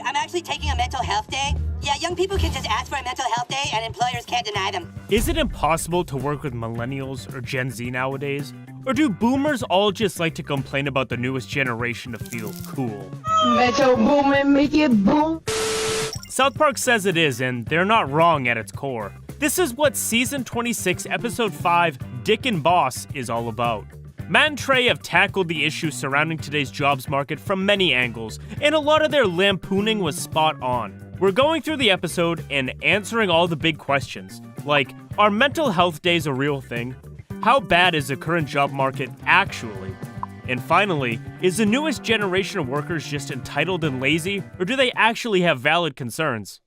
I'm actually taking a mental health day. Yeah, young people can just ask for a mental health day and employers can't deny them. Is it impossible to work with millennials or Gen Z nowadays? Or do boomers all just like to complain about the newest generation to feel cool? Metro boom and make it boom. South Park says it is, and they're not wrong at its core. This is what Season 26, Episode 5, Dick and Boss is all about. Matt and Trey have tackled the issues surrounding today's jobs market from many angles, and a lot of their lampooning was spot on. We're going through the episode and answering all the big questions, like, are mental health days a real thing? How bad is the current job market actually? And finally, is the newest generation of workers just entitled and lazy, or do they actually have valid concerns?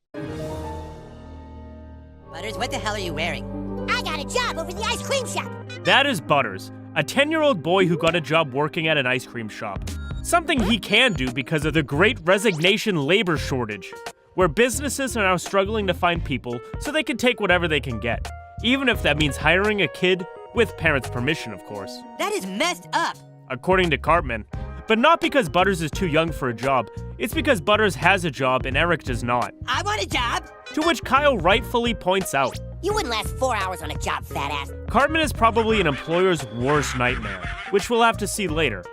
Butters, what the hell are you wearing? I got a job over the ice cream shop. That is Butters, a 10-year-old boy who got a job working at an ice cream shop. Something he can do because of the Great Resignation labor shortage, where businesses are now struggling to find people so they can take whatever they can get, even if that means hiring a kid, with parents' permission, of course. That is messed up. According to Cartman. But not because Butters is too young for a job, it's because Butters has a job and Eric does not. I want a job. To which Kyle rightfully points out, You wouldn't last 4 hours on a job, fat ass. Cartman is probably an employer's worst nightmare, which we'll have to see later.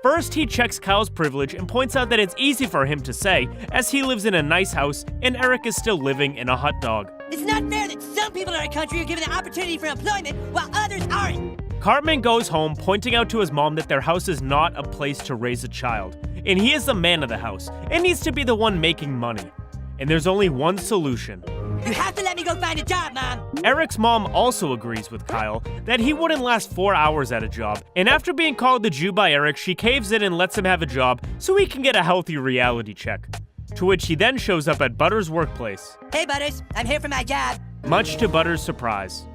First, he checks Kyle's privilege and points out that it's easy for him to say, as he lives in a nice house and Eric is still living in a hot dog. It's not fair that some people in our country are given the opportunity for employment while others aren't. Cartman goes home, pointing out to his mom that their house is not a place to raise a child, and he is the man of the house, and needs to be the one making money. And there's only one solution. You have to let me go find a job, Mom. Eric's mom also agrees with Kyle that he wouldn't last 4 hours at a job, and after being called the Jew by Eric, she caves in and lets him have a job so he can get a healthy reality check. To which he then shows up at Butters' workplace. Hey, Butters, I'm here for my job. Much to Butters' surprise.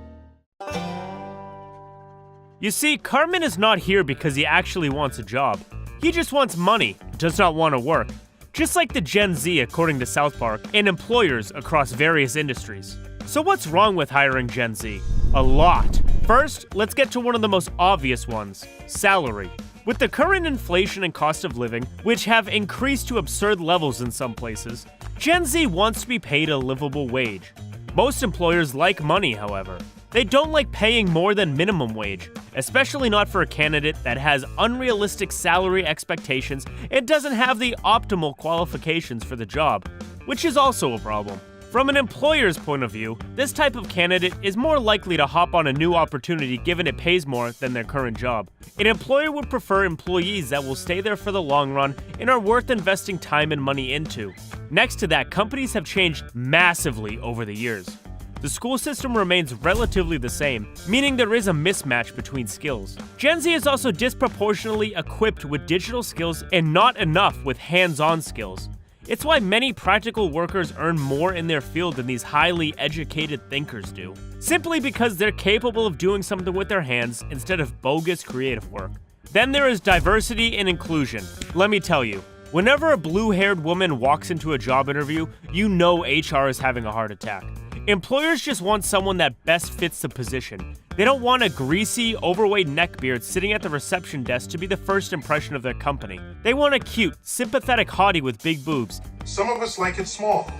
You see, Cartman is not here because he actually wants a job. He just wants money, does not want to work. Just like the Gen Z, according to South Park, and employers across various industries. So what's wrong with hiring Gen Z? A lot. First, let's get to one of the most obvious ones, salary. With the current inflation and cost of living, which have increased to absurd levels in some places, Gen Z wants to be paid a livable wage. Most employers like money, however. They don't like paying more than minimum wage, especially not for a candidate that has unrealistic salary expectations and doesn't have the optimal qualifications for the job, which is also a problem. From an employer's point of view, this type of candidate is more likely to hop on a new opportunity given it pays more than their current job. An employer would prefer employees that will stay there for the long run and are worth investing time and money into. Next to that, companies have changed massively over the years. The school system remains relatively the same, meaning there is a mismatch between skills. Gen Z is also disproportionately equipped with digital skills and not enough with hands-on skills. It's why many practical workers earn more in their field than these highly educated thinkers do, simply because they're capable of doing something with their hands instead of bogus creative work. Then there is diversity and inclusion. Let me tell you, whenever a blue-haired woman walks into a job interview, you know HR is having a heart attack. Employers just want someone that best fits the position. They don't want a greasy, overweight neckbeard sitting at the reception desk to be the first impression of their company. They want a cute, sympathetic hottie with big boobs. Some of us like it small.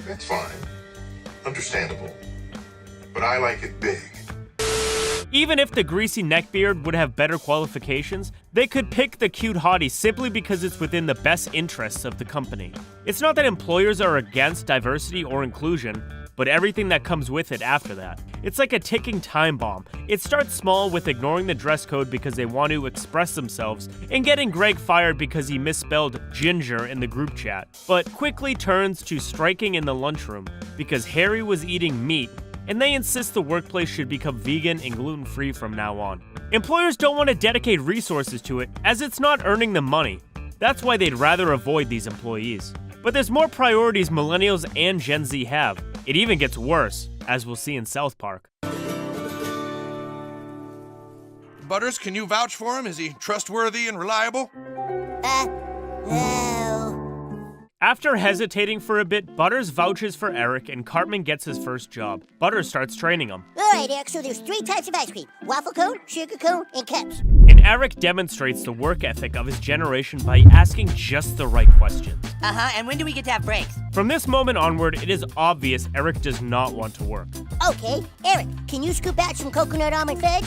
That's fine. Understandable. But I like it big. Even if the greasy neckbeard would have better qualifications, they could pick the cute hottie simply because it's within the best interests of the company. It's not that employers are against diversity or inclusion, but everything that comes with it after that. It's like a ticking time bomb. It starts small with ignoring the dress code because they want to express themselves and getting Greg fired because he misspelled ginger in the group chat, but quickly turns to striking in the lunchroom because Harry was eating meat and they insist the workplace should become vegan and gluten-free from now on. Employers don't want to dedicate resources to it as it's not earning them money. That's why they'd rather avoid these employees. But there's more priorities millennials and Gen Z have. It even gets worse, as we'll see in South Park. Butters, can you vouch for him? Is he trustworthy and reliable? No. After hesitating for a bit, Butters vouches for Eric and Cartman gets his first job. Butters starts training him. All right, Eric, so there's 3 types of ice cream. Waffle cone, sugar cone, and cups. And Eric demonstrates the work ethic of his generation by asking just the right questions. And when do we get to have breaks? From this moment onward, it is obvious Eric does not want to work. Okay, Eric, can you scoop out some coconut almond fudge?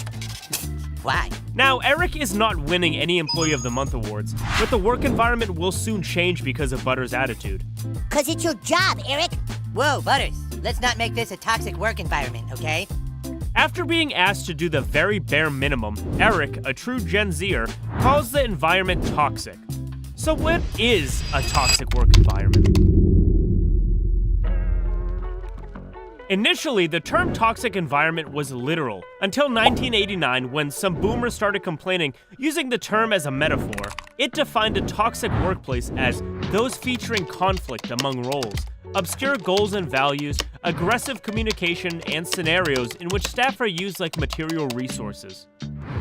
Why? Now, Eric is not winning any Employee of the Month awards, but the work environment will soon change because of Butters' attitude. 'Cause it's your job, Eric. Whoa, Butters. Let's not make this a toxic work environment, okay? After being asked to do the very bare minimum, Eric, a true Gen Zer, calls the environment toxic. So what is a toxic work environment? Initially, the term toxic environment was literal, until 1989 when some boomers started complaining using the term as a metaphor. It defined a toxic workplace as those featuring conflict among roles, obscure goals and values, aggressive communication, and scenarios in which staff are used like material resources.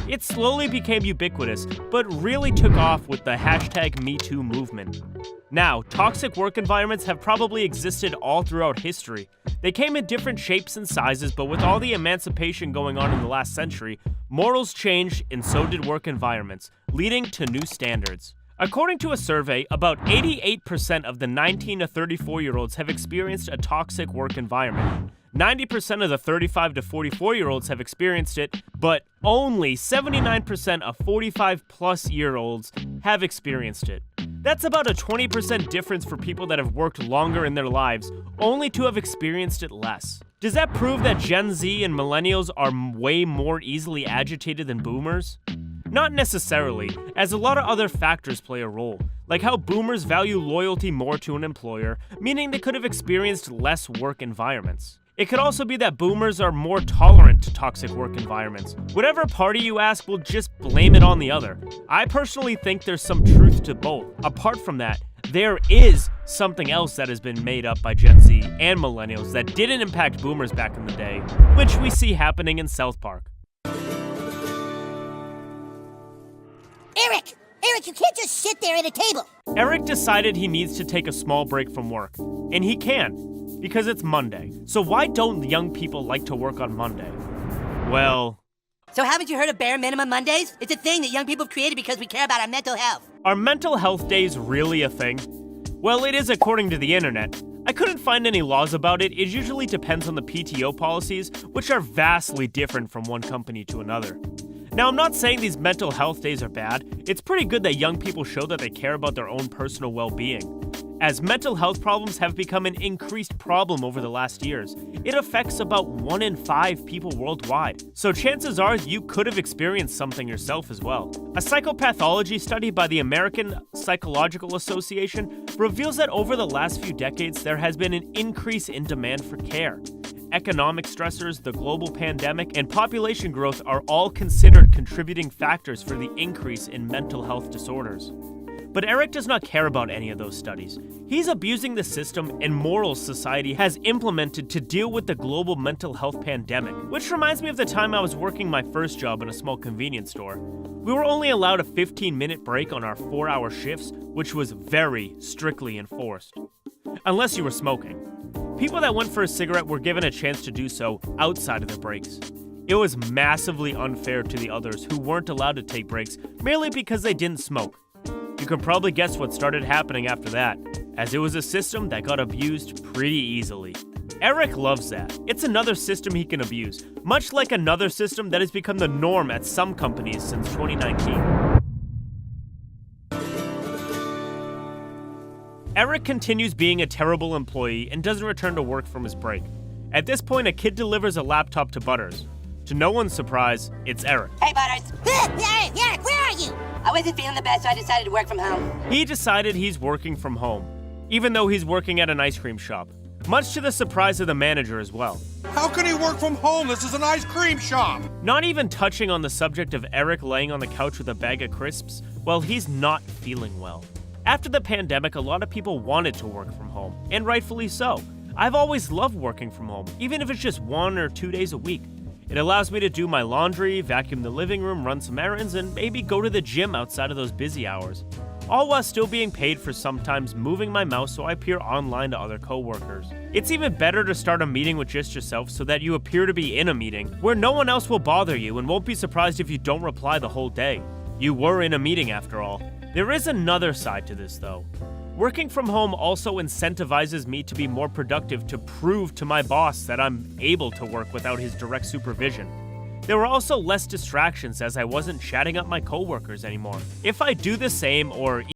It slowly became ubiquitous, but really took off with the #MeToo movement. Now, toxic work environments have probably existed all throughout history. They came in different shapes and sizes, but with all the emancipation going on in the last century, morals changed and so did work environments, leading to new standards. According to a survey, about 88% of the 19 to 34-year-olds have experienced a toxic work environment. 90% of the 35 to 44-year-olds have experienced it, but only 79% of 45-plus-year-olds have experienced it. That's about a 20% difference for people that have worked longer in their lives, only to have experienced it less. Does that prove that Gen Z and millennials are way more easily agitated than boomers? Not necessarily, as a lot of other factors play a role, like how boomers value loyalty more to an employer, meaning they could have experienced less work environments. It could also be that boomers are more tolerant to toxic work environments. Whatever party you ask will just blame it on the other. I personally think there's some truth to both. Apart from that, there is something else that has been made up by Gen Z and millennials that didn't impact boomers back in the day, which we see happening in South Park. Eric, you can't just sit there at a table. Eric decided he needs to take a small break from work, and he can. Because it's Monday. So why don't young people like to work on Monday? Well... So haven't you heard of Bare Minimum Mondays? It's a thing that young people have created because we care about our mental health. Are mental health days really a thing? Well, it is according to the internet. I couldn't find any laws about it. It usually depends on the PTO policies, which are vastly different from one company to another. Now, I'm not saying these mental health days are bad. It's pretty good that young people show that they care about their own personal well-being. As mental health problems have become an increased problem over the last years, it affects about 1 in 5 people worldwide. So chances are you could have experienced something yourself as well. A psychopathology study by the American Psychological Association reveals that over the last few decades, there has been an increase in demand for care. Economic stressors, the global pandemic, and population growth are all considered contributing factors for the increase in mental health disorders. But Eric does not care about any of those studies. He's abusing the system and morals society has implemented to deal with the global mental health pandemic, which reminds me of the time I was working my first job in a small convenience store. We were only allowed a 15-minute break on our 4-hour shifts, which was very strictly enforced. Unless you were smoking. People that went for a cigarette were given a chance to do so outside of the breaks. It was massively unfair to the others who weren't allowed to take breaks merely because they didn't smoke. You can probably guess what started happening after that, as it was a system that got abused pretty easily. Eric loves that. It's another system he can abuse, much like another system that has become the norm at some companies since 2019. Eric continues being a terrible employee and doesn't return to work from his break. At this point, a kid delivers a laptop to Butters. To no one's surprise, it's Eric. Hey, Butters. Eric, where are you? I wasn't feeling the best, so I decided to work from home. He decided he's working from home, even though he's working at an ice cream shop, much to the surprise of the manager as well. How can he work from home? This is an ice cream shop. Not even touching on the subject of Eric laying on the couch with a bag of crisps, well, he's not feeling well. After the pandemic, a lot of people wanted to work from home, and rightfully so. I've always loved working from home, even if it's just 1 or 2 days a week. It allows me to do my laundry, vacuum the living room, run some errands, and maybe go to the gym outside of those busy hours. all while still being paid for sometimes moving my mouse so I appear online to other coworkers. It's even better to start a meeting with just yourself so that you appear to be in a meeting, where no one else will bother you and won't be surprised if you don't reply the whole day. You were in a meeting after all. There is another side to this though. Working from home also incentivizes me to be more productive to prove to my boss that I'm able to work without his direct supervision. There were also less distractions as I wasn't chatting up my coworkers anymore. If I do the same or